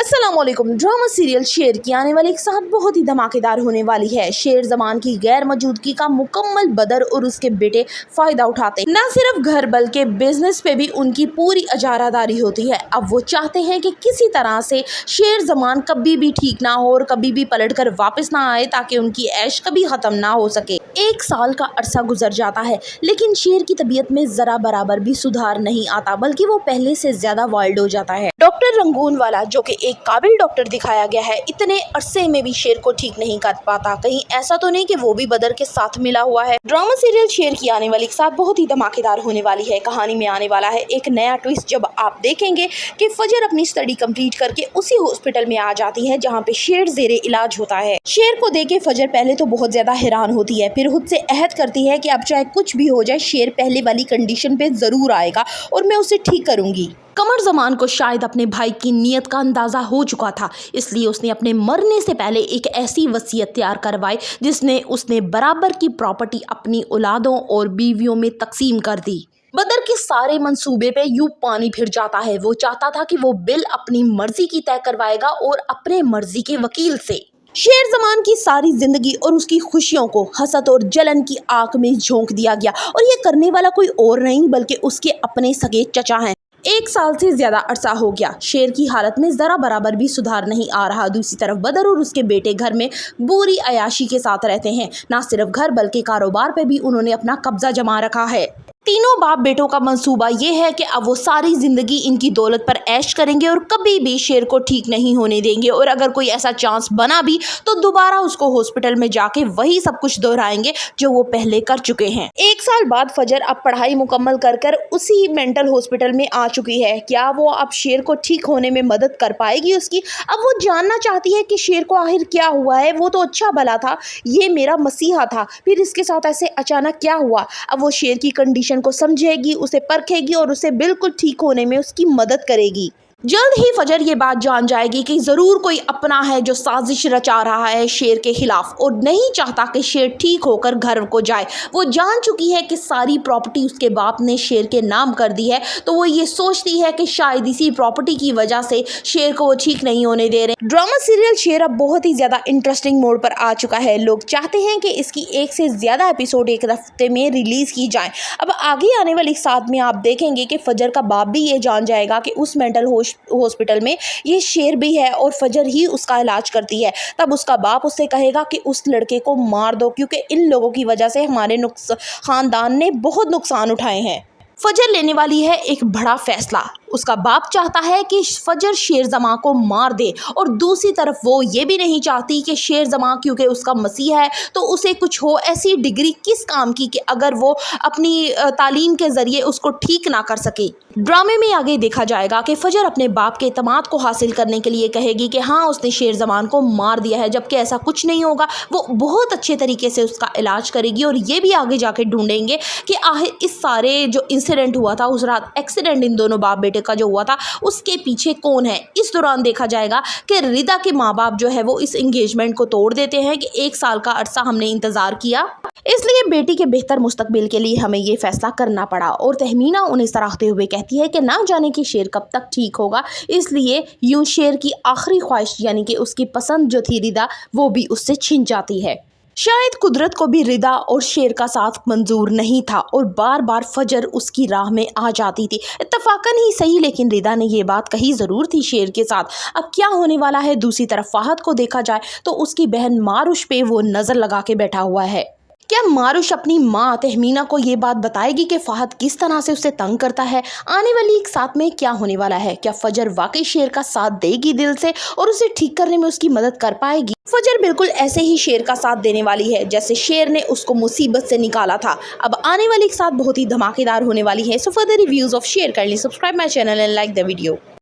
अस्सलाम वालेकुम। Drama serial शेर की आने वाली एक साथ बहुत ही धमाकेदार होने वाली है। शेर जमान की गैर मौजूदगी का मुकम्मल बदर और उसके बेटे फायदा उठाते न सिर्फ घर बल्कि बिजनेस पे भी उनकी पूरी अजारादारी होती है। अब वो चाहते हैं कि किसी तरह से शेर जमान कभी भी ठीक ना हो और कभी भी पलट कर वापस ना आए ताकि उनकी ऐश कभी ख़त्म ना हो सके। एक साल का अरसा गुजर जाता है लेकिन शेर की तबीयत में ज़रा बराबर भी सुधार नहीं आता, बल्कि वो पहले से ज़्यादा वाइल्ड हो जाता है। डॉक्टर रंगून वाला जो कि एक काबिल डॉक्टर दिखाया गया है, इतने अरसे में भी शेर को ठीक नहीं कर पाता। कहीं ऐसा तो नहीं कि वो भी बदर के साथ मिला हुआ है। ड्रामा सीरियल शेर की आने वाली के साथ बहुत ही धमाकेदार होने वाली है। कहानी में आने वाला है एक नया ट्विस्ट जब आप देखेंगे कि फजर अपनी स्टडी कंप्लीट करके उसी हॉस्पिटल में आ जाती है जहाँ पे शेर जेरे इलाज होता है। शेर को देख के फजर पहले तो बहुत ज्यादा हैरान होती है, फिर खुद से अहद करती है कि अब चाहे कुछ भी हो जाए शेर पहले वाली कंडीशन पे जरूर आएगा और मैं उसे ठीक करूंगी। कमर जमान को शायद अपने भाई की नीयत का अंदाज़ा हो चुका था, इसलिए उसने अपने मरने से पहले एक ऐसी वसीयत तैयार करवाई जिसने उसने बराबर की प्रॉपर्टी अपनी औलादों और बीवियों में तकसीम कर दी। बदर के सारे मंसूबे पे यूं पानी फिर जाता है। वो चाहता था कि वो बिल अपनी मर्जी की तय करवाएगा और अपने मर्जी के वकील से। शेर जमान की सारी जिंदगी और उसकी खुशियों को हसद और जलन की आग में झोंक दिया गया और ये करने वाला कोई और नहीं बल्कि उसके अपने सगे चचा हैं। एक साल से ज्यादा अरसा हो गया, शेर की हालत में जरा बराबर भी सुधार नहीं आ रहा। दूसरी तरफ बदर और उसके बेटे घर में बुरी अयाशी के साथ रहते हैं। ना सिर्फ घर बल्कि कारोबार पे भी उन्होंने अपना कब्जा जमा रखा है। तीनों बाप बेटों का मंसूबा ये है कि अब वो सारी जिंदगी इनकी दौलत पर ऐश करेंगे और कभी भी शेर को ठीक नहीं होने देंगे, और अगर कोई ऐसा चांस बना भी तो दोबारा उसको हॉस्पिटल में जाके वही सब कुछ दोहराएंगे जो वो पहले कर चुके हैं। एक साल बाद फजर अब पढ़ाई मुकम्मल कर उसी मेंटल हॉस्पिटल में आ चुकी है। क्या वो अब शेर को ठीक होने में मदद कर पाएगी उसकी? अब वो जानना चाहती है कि शेर को आखिर क्या हुआ है। वो तो अच्छा भला था, ये मेरा मसीहा था, फिर इसके साथ ऐसे अचानक क्या हुआ? अब वो शेर की कंडीशन को समझेगी, उसे परखेगी और उसे बिल्कुल ठीक होने में उसकी मदद करेगी। जल्द ही फजर ये बात जान जाएगी कि जरूर कोई अपना है जो साजिश रचा रहा है शेर के खिलाफ और नहीं चाहता कि शेर ठीक होकर घर को जाए। वो जान चुकी है कि सारी प्रॉपर्टी उसके बाप ने शेर के नाम कर दी है, तो वो ये सोचती है कि शायद इसी प्रॉपर्टी की वजह से शेर को वो ठीक नहीं होने दे रहे। ड्रामा सीरियल शेर अब बहुत ही ज्यादा इंटरेस्टिंग मोड पर आ चुका है। लोग चाहते हैं कि इसकी एक से ज्यादा एपिसोड एक हफ्ते में रिलीज की जाए। अब आगे आने वाली साथ में आप देखेंगे कि फजर का बाप भी ये जान जाएगा कि उस मेंटल हॉस्पिटल में ये शेर भी है और फजर ही उसका इलाज करती है। तब उसका बाप उससे कहेगा कि उस लड़के को मार दो क्योंकि इन लोगों की वजह से हमारे खानदान ने बहुत नुकसान उठाए हैं। फजर लेने वाली है एक बड़ा फैसला। उसका बाप चाहता है कि फजर शेर जमा को मार दे और दूसरी तरफ वो ये भी नहीं चाहती कि शेर जमा क्योंकि उसका मसीह है तो उसे कुछ हो। ऐसी डिग्री किस काम की कि अगर वो अपनी तालीम के जरिए उसको ठीक ना कर सके। ड्रामे में आगे देखा जाएगा कि फजर अपने बाप के एतमाद को हासिल करने के लिए कहेगी कि हाँ उसने शेर जमान को मार दिया है, जबकि ऐसा कुछ नहीं होगा। वो बहुत अच्छे तरीके से उसका इलाज करेगी और ये भी आगे जाके ढूंढेंगे कि आखिर इस सारे जो इंसिडेंट हुआ था उस रात एक्सीडेंट इन दोनों बाप बेटे का जो हुआ था उसके पीछे कौन है। इस दौरान देखा जाएगा कि रिदा के माँ बाप जो है वो इस एंगेजमेंट को तोड़ देते हैं कि एक साल का अरसा हमने इंतजार किया, इसलिए बेटी के बेहतर मुस्तकबिल के लिए हमें ये फैसला करना पड़ा। और तहमीना उन्हें सराहते हुए कहती है कि ना जाने कि शेर कब तक ठीक होगा, इसलिए यूं शेर की आखिरी ख्वाहिश यानी कि उसकी पसंद जो थी रिदा वो भी उससे छिन जाती है। शायद कुदरत को भी रिदा और शेर का साथ मंजूर नहीं था और बार बार फजर उसकी राह में आ जाती थी। इत्तफाकन ही सही, लेकिन रिदा ने ये बात कही ज़रूर थी शेर के साथ। अब क्या होने वाला है? दूसरी तरफ फाहद को देखा जाए तो उसकी बहन मारुश पे वो नज़र लगा के बैठा हुआ है। क्या मारुश अपनी माँ तहमीना को ये बात बताएगी कि फाहद किस तरह से उसे तंग करता है? आने वाली एक साथ में क्या होने वाला है? क्या फजर वाकई शेर का साथ देगी दिल से और उसे ठीक करने में उसकी मदद कर पाएगी? फजर बिल्कुल ऐसे ही शेर का साथ देने वाली है जैसे शेर ने उसको मुसीबत से निकाला था। अब आने वाली एक साथ बहुत ही धमाकेदार होने वाली है। सो फर्दर रिव्यूज ऑफ शेर, kindly subscribe my channel and like the video.